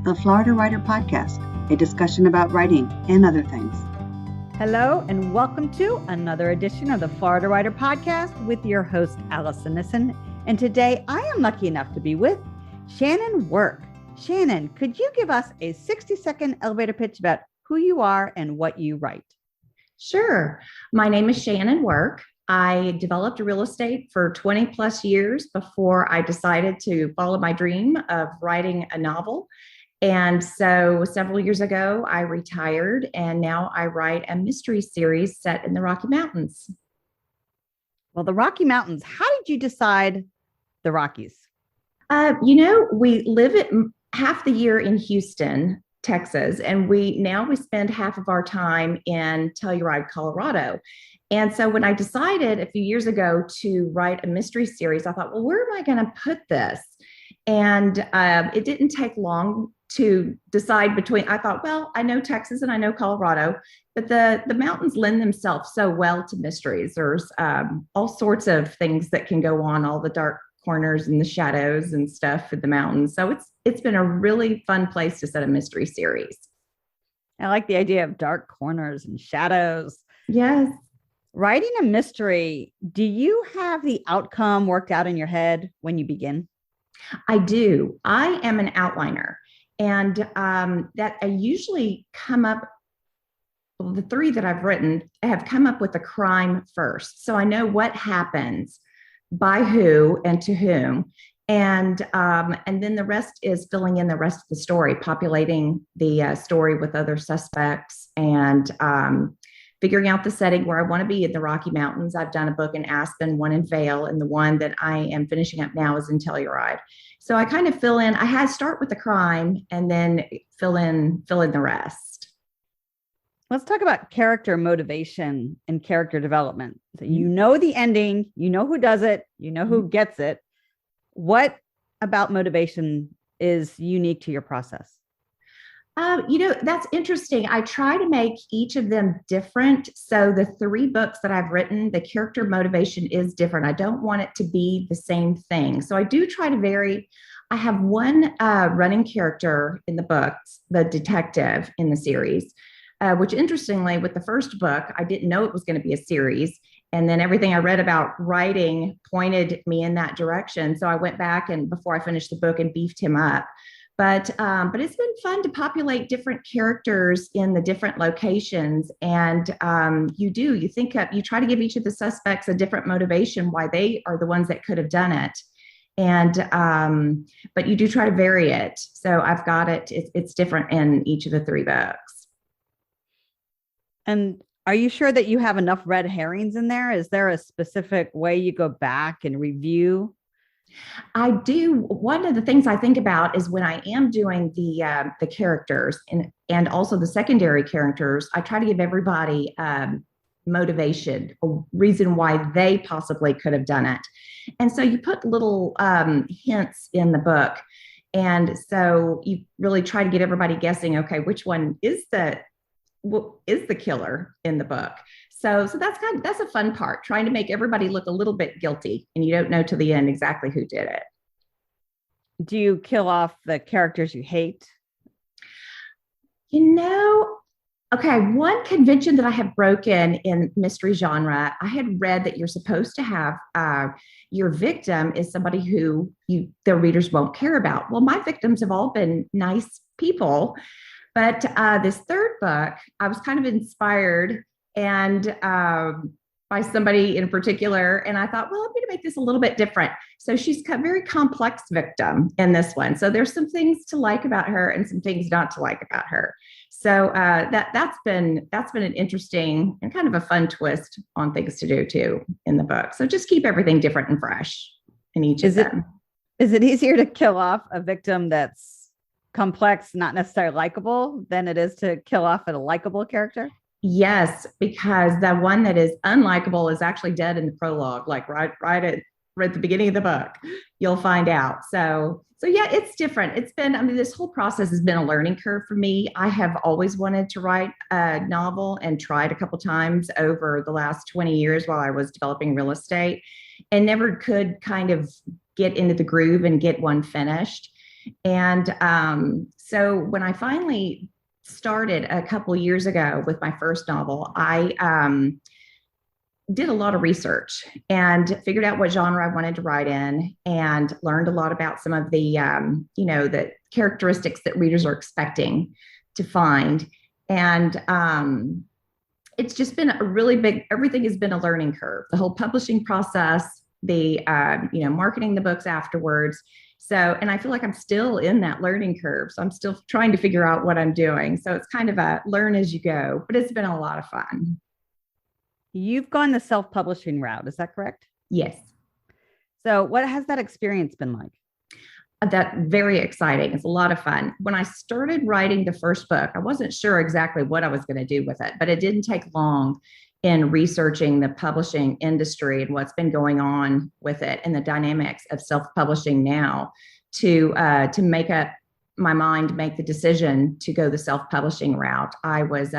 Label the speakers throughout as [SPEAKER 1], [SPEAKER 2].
[SPEAKER 1] the Florida Writer Podcast, a discussion about writing and other things.
[SPEAKER 2] Hello, and welcome to another edition of the Florida Writer Podcast with your host, Alison Nissen. And today I am lucky enough to be with Shannon Work. Shannon, could you give us a 60-second elevator pitch about who you are and what you write?
[SPEAKER 3] Sure. My name is Shannon Work. I developed real estate for 20 plus years before I decided to follow my dream of writing a novel. And so several years ago, I retired, and now I write a mystery series set in the Rocky Mountains.
[SPEAKER 2] Well, the Rocky Mountains, how did you decide the Rockies?
[SPEAKER 3] We live half the year in Houston, Texas, and we spend half of our time in Telluride, Colorado. And so when I decided a few years ago to write a mystery series, I thought, well, where am I going to put this? And it didn't take long to decide between. I thought, well, I know Texas and I know Colorado, but the mountains lend themselves so well to mysteries. There's all sorts of things that can go on, all the dark corners and the shadows and stuff in the mountains. So it's been a really fun place to set a mystery series.
[SPEAKER 2] I like the idea of dark corners and shadows.
[SPEAKER 3] Yes.
[SPEAKER 2] Writing a mystery, do you have the outcome worked out in your head when you begin?
[SPEAKER 3] I do. I am an outliner, and that I usually come up, well, the three that I've written have come up with a crime first. So I know what happens, by who and to whom. And then the rest is filling in the rest of the story, populating the story with other suspects and figuring out the setting where I want to be in the Rocky Mountains. I've done a book in Aspen, one in Vail, and the one that I am finishing up now is in Telluride. So I kind of fill in, start with the crime and then fill in the rest.
[SPEAKER 2] Let's talk about character motivation and character development. So you know the ending, you know who does it, you know who gets it. What about motivation is unique to your process?
[SPEAKER 3] That's interesting. I try to make each of them different. So the three books that I've written, the character motivation is different. I don't want it to be the same thing. So I do try to vary. I have one running character in the books, the detective in the series, which interestingly, with the first book, I didn't know it was going to be a series. And then everything I read about writing pointed me in that direction. So I went back and before I finished the book and beefed him up. But it's been fun to populate different characters in the different locations. And you try to give each of the suspects a different motivation why they are the ones that could have done it. And but you do try to vary it. So I've got it's different in each of the three books.
[SPEAKER 2] And are you sure that you have enough red herrings in there? Is there a specific way you go back and review?
[SPEAKER 3] I do. One of the things I think about is when I am doing the characters and also the secondary characters, I try to give everybody motivation, a reason why they possibly could have done it. And so you put little hints in the book. And so you really try to get everybody guessing, okay, which one is the killer in the book. So that's a fun part, trying to make everybody look a little bit guilty, and you don't know to the end exactly who did it.
[SPEAKER 2] Do you kill off the characters you hate?
[SPEAKER 3] Okay, one convention that I have broken in mystery genre, I had read that you're supposed to have your victim is somebody who the readers won't care about. Well, my victims have all been nice people, but this third book, I was kind of inspired and by somebody in particular. And I thought, well, I'm going to make this a little bit different. So she's a very complex victim in this one. So there's some things to like about her and some things not to like about her. So that's been an interesting and kind of a fun twist on things to do too in the book. So just keep everything different and fresh in each of them.
[SPEAKER 2] Is it easier to kill off a victim that's complex, not necessarily likable, than it is to kill off a likable character?
[SPEAKER 3] Yes, because the one that is unlikable is actually dead in the prologue, like right at the beginning of the book. You'll find out. So yeah, it's different. This whole process has been a learning curve for me. I have always wanted to write a novel and tried a couple times over the last 20 years while I was developing real estate and never could kind of get into the groove and get one finished. And so when I finally started a couple years ago with my first novel, I did a lot of research and figured out what genre I wanted to write in, and learned a lot about some of the, the characteristics that readers are expecting to find. And it's just been a really big, everything has been a learning curve. The whole publishing process, the, marketing the books afterwards. So, and I feel like I'm still in that learning curve. So I'm still trying to figure out what I'm doing. So it's kind of a learn as you go, but it's been a lot of fun.
[SPEAKER 2] You've gone the self-publishing route, is that correct?
[SPEAKER 3] Yes.
[SPEAKER 2] So what has that experience been like?
[SPEAKER 3] That's very exciting. It's a lot of fun. When I started writing the first book, I wasn't sure exactly what I was going to do with it, but it didn't take long in researching the publishing industry and what's been going on with it and the dynamics of self-publishing now to make up my mind, make the decision to go the self-publishing route. I was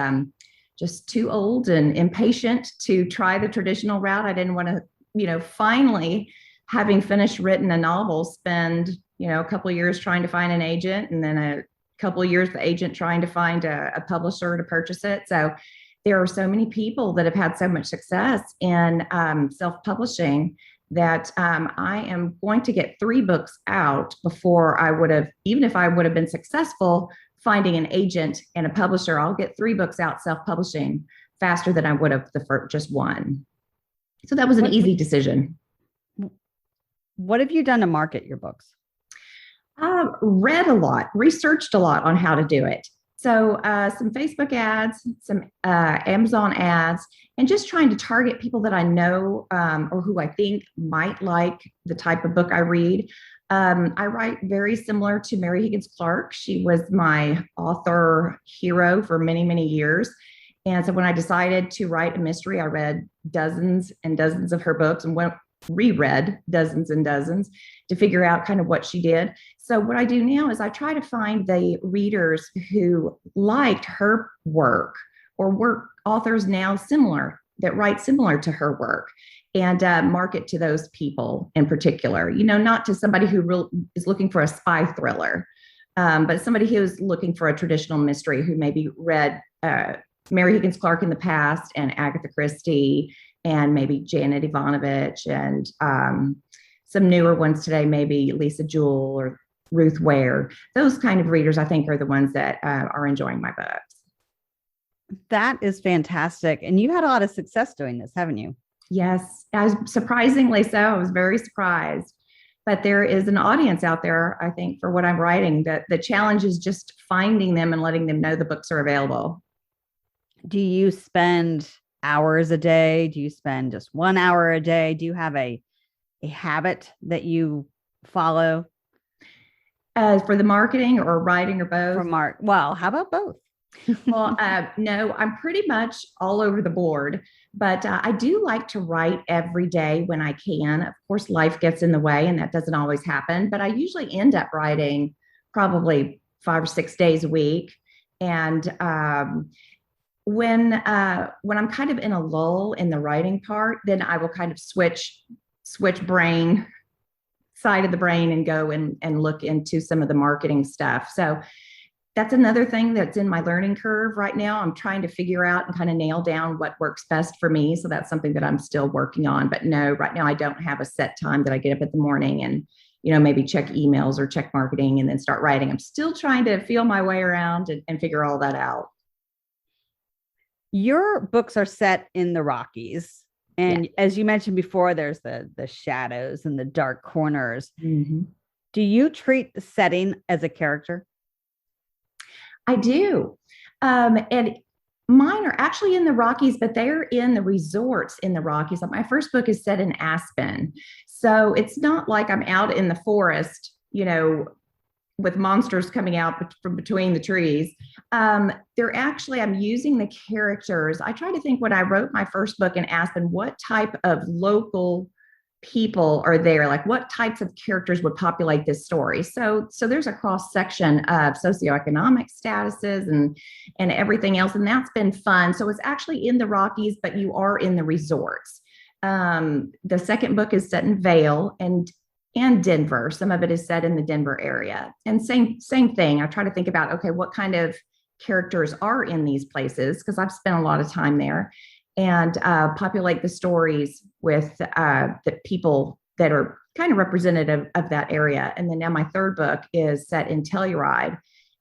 [SPEAKER 3] just too old and impatient to try the traditional route. I didn't want to, finally, having finished written a novel, spend, a couple of years trying to find an agent, and then a couple of years the agent trying to find a publisher to purchase it. So there are so many people that have had so much success in self-publishing that I am going to get 3 books out before I would have, even if I would have been successful finding an agent and a publisher, I'll get 3 books out self-publishing faster than I would have the first just one. So that was an easy decision.
[SPEAKER 2] What have you done to market your books?
[SPEAKER 3] Read a lot, researched a lot on how to do it. So some Facebook ads, some Amazon ads, and just trying to target people that I know or who I think might like the type of book I read. I write very similar to Mary Higgins Clark. She was my author hero for many, many years. And so when I decided to write a mystery, I read dozens and dozens of her books and reread dozens and dozens to figure out kind of what she did. So what I do now is I try to find the readers who liked her work or work authors now similar that write similar to her work, and market to those people in particular, not to somebody who is looking for a spy thriller, but somebody who's looking for a traditional mystery, who maybe read Mary Higgins Clark in the past and Agatha Christie and maybe Janet Ivanovich and some newer ones today, maybe Lisa Jewell or Ruth Ware. Those kind of readers, I think, are the ones that are enjoying my books.
[SPEAKER 2] That is fantastic. And you had a lot of success doing this, haven't you?
[SPEAKER 3] Yes, surprisingly so. I was very surprised. But there is an audience out there, I think, for what I'm writing. The challenge is just finding them and letting them know the books are available.
[SPEAKER 2] Do you spend hours a day? Do you spend just 1 hour a day? Do you have a habit that you follow?
[SPEAKER 3] For the marketing or writing or both?
[SPEAKER 2] Well, how about both?
[SPEAKER 3] Well, no, I'm pretty much all over the board, but I do like to write every day when I can. Of course, life gets in the way and that doesn't always happen, but I usually end up writing probably 5 or 6 days a week. And when I'm kind of in a lull in the writing part, then I will kind of switch brain side of the brain and go and look into some of the marketing stuff. So that's another thing that's in my learning curve right now. I'm trying to figure out and kind of nail down what works best for me. So that's something that I'm still working on. But no, right now I don't have a set time that I get up in the morning and, maybe check emails or check marketing and then start writing. I'm still trying to feel my way around and figure all that out.
[SPEAKER 2] Your books are set in the Rockies. And as you mentioned before, there's the shadows and the dark corners. Mm-hmm. Do you treat the setting as a character?
[SPEAKER 3] I do. And mine are actually in the Rockies, but they're in the resorts in the Rockies. My first book is set in Aspen. So it's not like I'm out in the forest, with monsters coming out from between the trees. I'm using the characters. I try to think when I wrote my first book in Aspen, what type of local people are there? Like what types of characters would populate this story? So there's a cross section of socioeconomic statuses and everything else. And that's been fun. So it's actually in the Rockies, but you are in the resorts. The second book is set in Vail, and and Denver. Some of it is set in the Denver area. And same thing. I try to think about, okay, what kind of characters are in these places, because I've spent a lot of time there, and populate the stories with the people that are kind of representative of that area. And then now my third book is set in Telluride,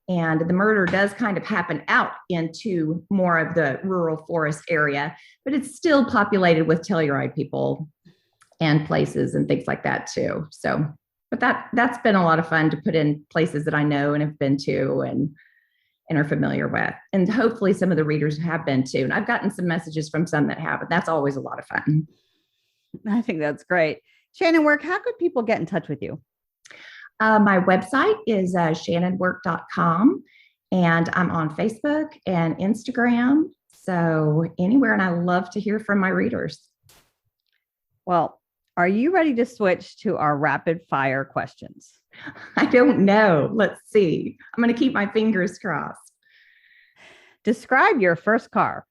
[SPEAKER 3] and the murder does kind of happen out into more of the rural forest area, but it's still populated with Telluride people and places and things like that too. So, but that's been a lot of fun to put in places that I know and have been to and are familiar with. And hopefully some of the readers have been too. And I've gotten some messages from some that have, and that's always a lot of fun.
[SPEAKER 2] I think that's great. Shannon Work, how could people get in touch with you?
[SPEAKER 3] My website is shannonwork.com, and I'm on Facebook and Instagram. So anywhere, and I love to hear from my readers.
[SPEAKER 2] Well, are you ready to switch to our rapid fire questions?
[SPEAKER 3] I don't know. Let's see. I'm going to keep my fingers crossed.
[SPEAKER 2] Describe your first car.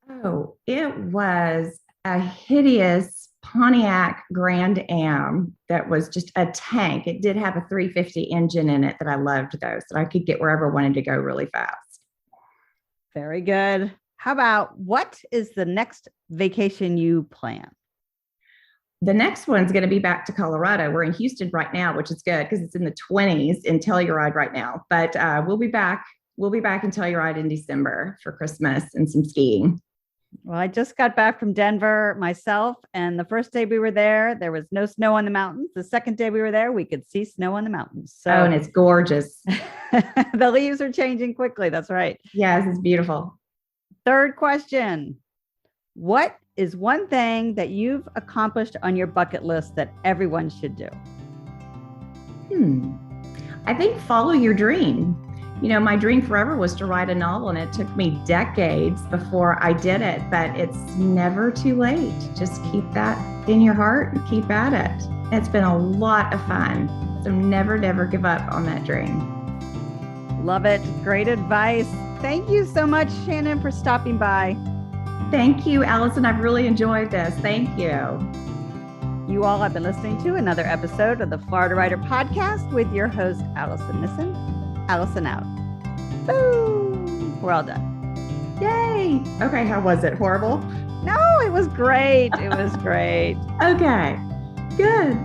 [SPEAKER 3] Oh, it was a hideous Pontiac Grand Am that was just a tank. It did have a 350 engine in it that I loved, though, so I could get wherever I wanted to go really fast.
[SPEAKER 2] Very good. How about, what is the next vacation you plan?
[SPEAKER 3] The next one's going to be back to Colorado. We're in Houston right now, which is good because it's in the 20s in Telluride right now. But we'll be back. We'll be back in Telluride in December for Christmas and some skiing.
[SPEAKER 2] Well, I just got back from Denver myself, and the first day we were there was no snow on the mountains. The second day we were there, we could see snow on the mountains. So,
[SPEAKER 3] and it's gorgeous.
[SPEAKER 2] The leaves are changing quickly. That's right.
[SPEAKER 3] Yes, it's beautiful.
[SPEAKER 2] Third question. What is one thing that you've accomplished on your bucket list that everyone should do?
[SPEAKER 3] I think follow your dream. You know, my dream forever was to write a novel, and it took me decades before I did it, but it's never too late. Just keep that in your heart and keep at it. It's been a lot of fun. So never give up on that dream.
[SPEAKER 2] Love it. Great advice. Thank you so much, Shannon, for stopping by.
[SPEAKER 3] Thank you, Alison. I've really enjoyed this. Thank you.
[SPEAKER 2] You all have been listening to another episode of the Florida Writer Podcast with your host, Alison Nissen. Alison out. Boom. We're all done.
[SPEAKER 3] Yay. Okay. How was it? Horrible?
[SPEAKER 2] No, it was great. It was great.
[SPEAKER 3] Okay. Good.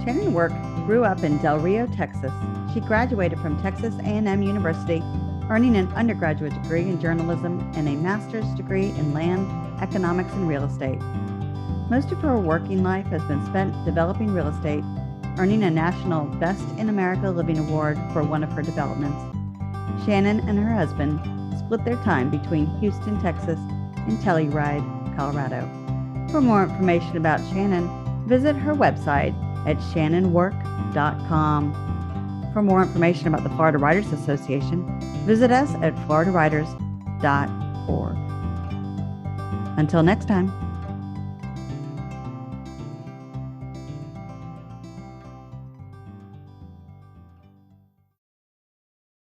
[SPEAKER 2] Shannon Work grew up in Del Rio, Texas. She graduated from Texas A&amp University, earning an undergraduate degree in journalism and a master's degree in land, economics, and real estate. Most of her working life has been spent developing real estate, earning a national Best in America Living Award for one of her developments. Shannon and her husband split their time between Houston, Texas, and Telluride, Colorado. For more information about Shannon, visit her website at shannonwork.com. For more information about the Florida Writers Association, visit us at floridawriters.org. Until next time.